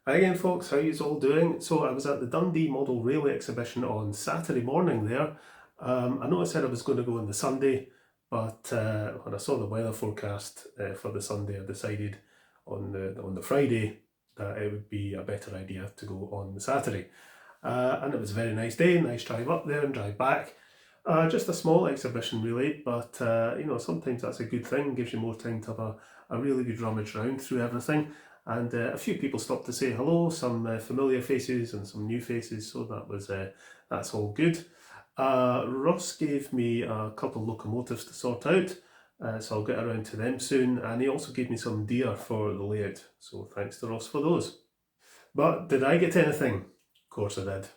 Hi again folks, how yous all doing? So I was at the Dundee Model Railway Exhibition on Saturday morning there. I know I said I was going to go on the Sunday, but when I saw the weather forecast for the Sunday, I decided on the Friday that it would be a better idea to go on the Saturday. And it was a very nice day, nice drive up there and drive back. Just a small exhibition really, but sometimes that's a good thing, gives you more time to have a really good rummage round through everything. And a few people stopped to say hello, some familiar faces and some new faces, so that's all good. Ross gave me a couple of locomotives to sort out, so I'll get around to them soon, and he also gave me some deer for the layout, so thanks to Ross for those. But did I get anything? Of course I did.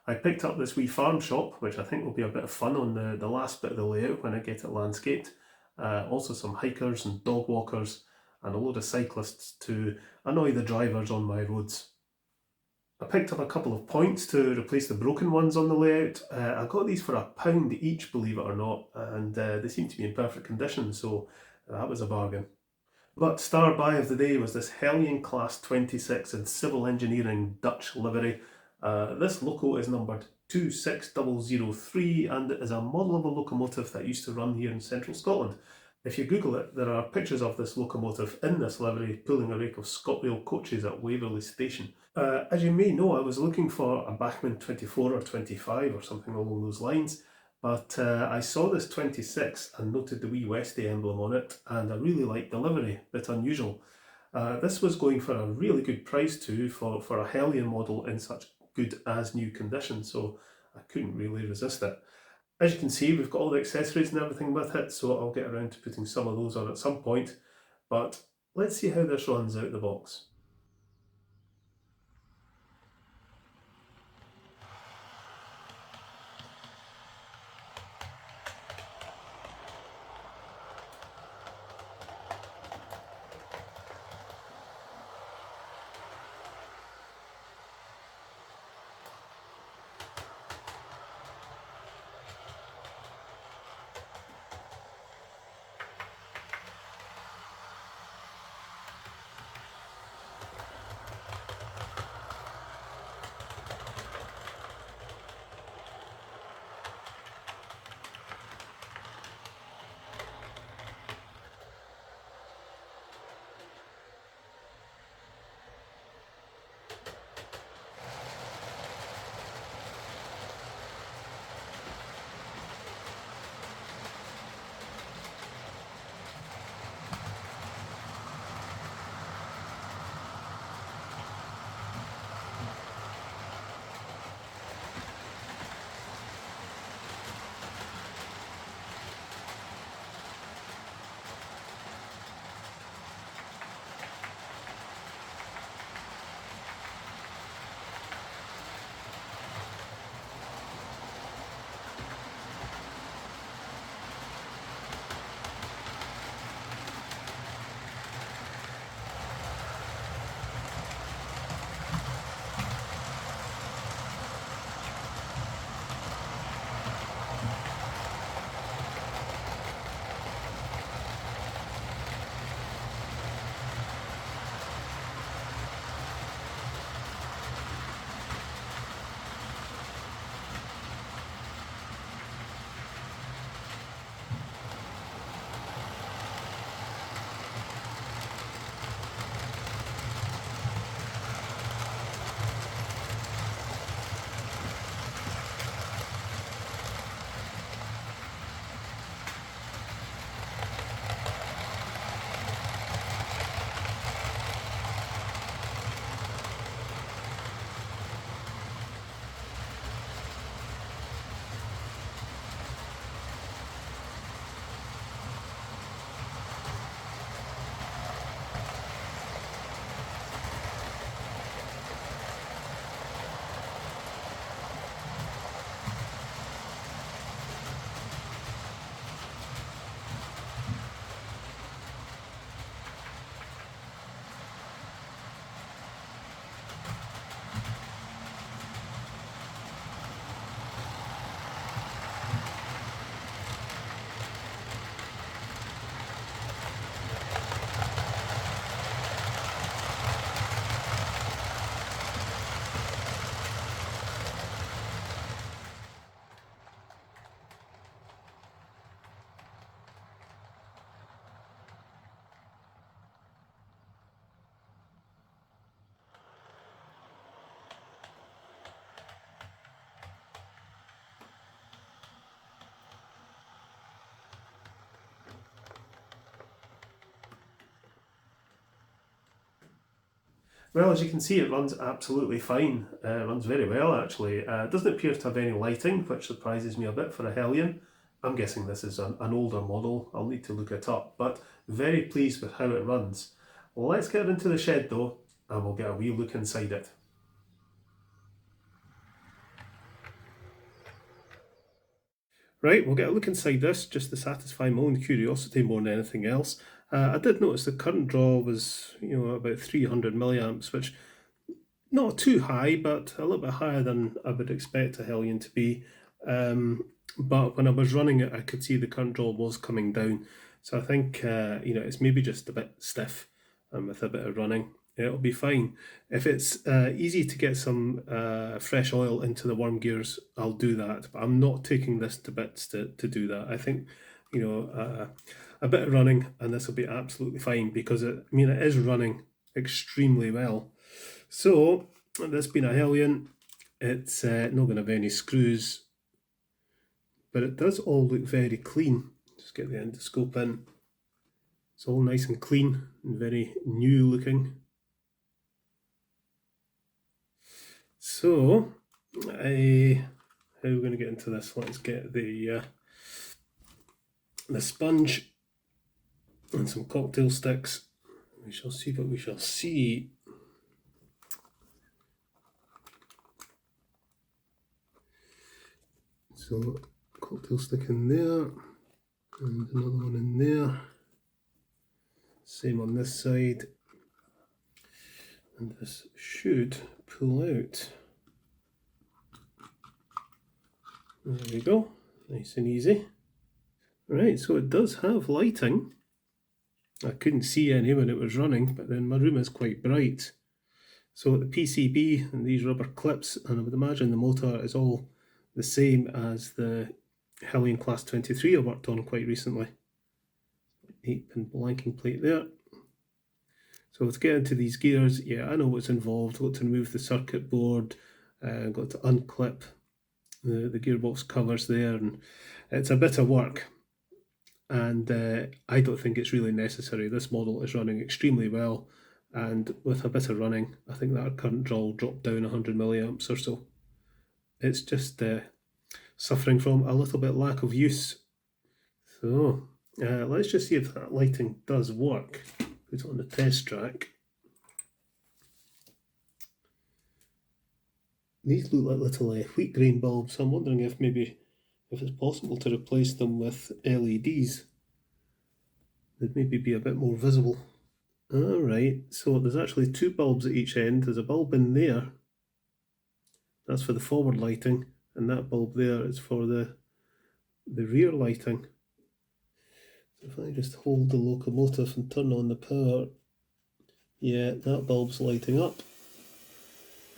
I picked up this wee farm shop, which I think will be a bit of fun on the last bit of the layout when I get it landscaped. Also some hikers and dog walkers, and a load of cyclists to annoy the drivers on my roads. I picked up a couple of points to replace the broken ones on the layout. I got these for £1 each, believe it or not, and they seem to be in perfect condition, so that was a bargain. But star buy of the day was this Heljan Class 26 in civil engineering Dutch livery. This loco is numbered 26003 and it is a model of a locomotive that used to run here in central Scotland. If you Google it, there are pictures of this locomotive in this livery pulling a rake of ScotRail coaches at Waverley Station. As you may know, I was looking for a Bachmann 24 or 25 or something along those lines, but I saw this 26 and noted the wee Westie emblem on it, and I really liked the livery, a bit unusual. This was going for a really good price too for a Hellion model in such good as new condition, so I couldn't really resist it. As you can see, we've got all the accessories and everything with it, so I'll get around to putting some of those on at some point, but let's see how this runs out the box. Well, as you can see, it runs absolutely fine. It runs very well, actually. It doesn't appear to have any lighting, which surprises me a bit for a Heljan. I'm guessing this is an older model. I'll need to look it up, but very pleased with how it runs. Well, let's get into the shed though, and we'll get a wee look inside it. Right, we'll get a look inside this just to satisfy my own curiosity more than anything else. I did notice the current draw was, about 300 milliamps, which not too high, but a little bit higher than I would expect a Heljan to be. But when I was running it, I could see the current draw was coming down. So I think, it's maybe just a bit stiff, and with a bit of running, it'll be fine. If it's easy to get some fresh oil into the worm gears, I'll do that. But I'm not taking this to bits to do that. I think, a bit of running, and this will be absolutely fine, because it is running extremely well. So, this being a Heljan, it's not going to have any screws, but it does all look very clean. Just get the endoscope in. It's all nice and clean and very new looking. So, how are we going to get into this? Let's get the sponge and some cocktail sticks. We shall see what we shall see. So, cocktail stick in there, and another one in there. Same on this side. And this should pull out. There we go, nice and easy. Right, so it does have lighting. I couldn't see any when it was running, but then my room is quite bright. So the PCB and these rubber clips, and I would imagine the motor is all the same as the Heljan Class 23 I worked on quite recently. 8-pin blanking plate there. So to get into these gears, yeah, I know what's involved. Got to remove the circuit board, got to unclip the gearbox covers there, and it's a bit of work. And I don't think it's really necessary. This model is running extremely well, and with a bit of running, I think that current draw will drop down 100 milliamps or so. It's just suffering from a little bit lack of use. So let's just see if that lighting does work. Put it on the test track. These look like little wheat grain bulbs. I'm wondering if it's possible to replace them with LEDs. They'd maybe be a bit more visible. Alright, so there's actually two bulbs at each end. There's a bulb in there. That's for the forward lighting, and that bulb there is for the rear lighting. So if I just hold the locomotive and turn on the power, yeah, that bulb's lighting up,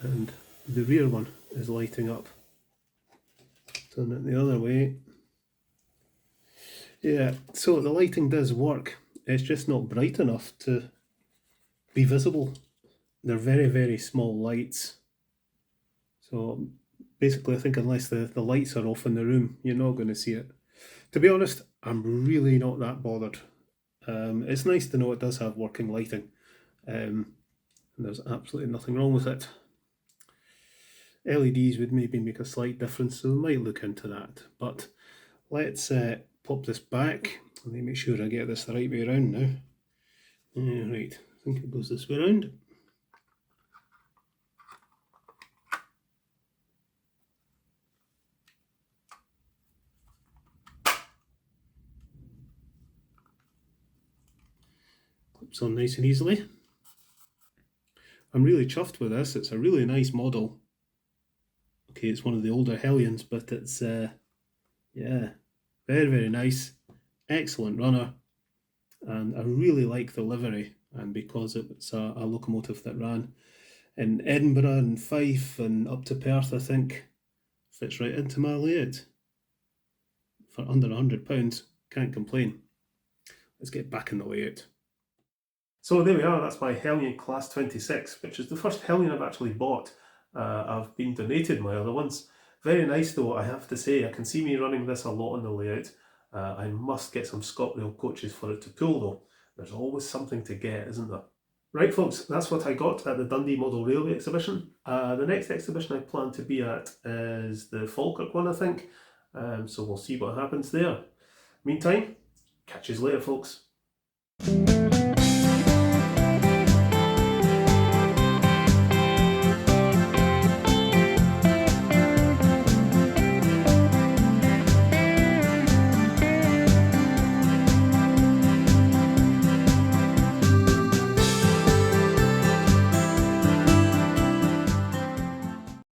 and the rear one is lighting up. Turn it the other way. Yeah, so the lighting does work. It's just not bright enough to be visible. They're very, very small lights. So basically I think unless the lights are off in the room, you're not going to see it. To be honest, I'm really not that bothered. It's nice to know it does have working lighting. And there's absolutely nothing wrong with it. LEDs would maybe make a slight difference, so we might look into that. But let's pop this back. Let me make sure I get this the right way around now. Right, I think it goes this way around. Clips on nice and easily. I'm really chuffed with this. It's a really nice model. Okay, it's one of the older Hellions, but it's yeah, very, very nice. Excellent runner, and I really like the livery, and because it's a locomotive that ran in Edinburgh and Fife and up to Perth, I think, fits right into my layout. For under £100, can't complain. Let's get back in the layout. So there we are, that's my Heljan Class 26, which is the first Heljan I've actually bought. I've been donated my other ones. Very nice though, I have to say. I can see me running this a lot on the layout. I must get some ScotRail coaches for it to pull though. There's always something to get, isn't there? Right folks, that's what I got at the Dundee Model Railway Exhibition. The next exhibition I plan to be at is the Falkirk one, I think. So we'll see what happens there. Meantime, catch you later folks.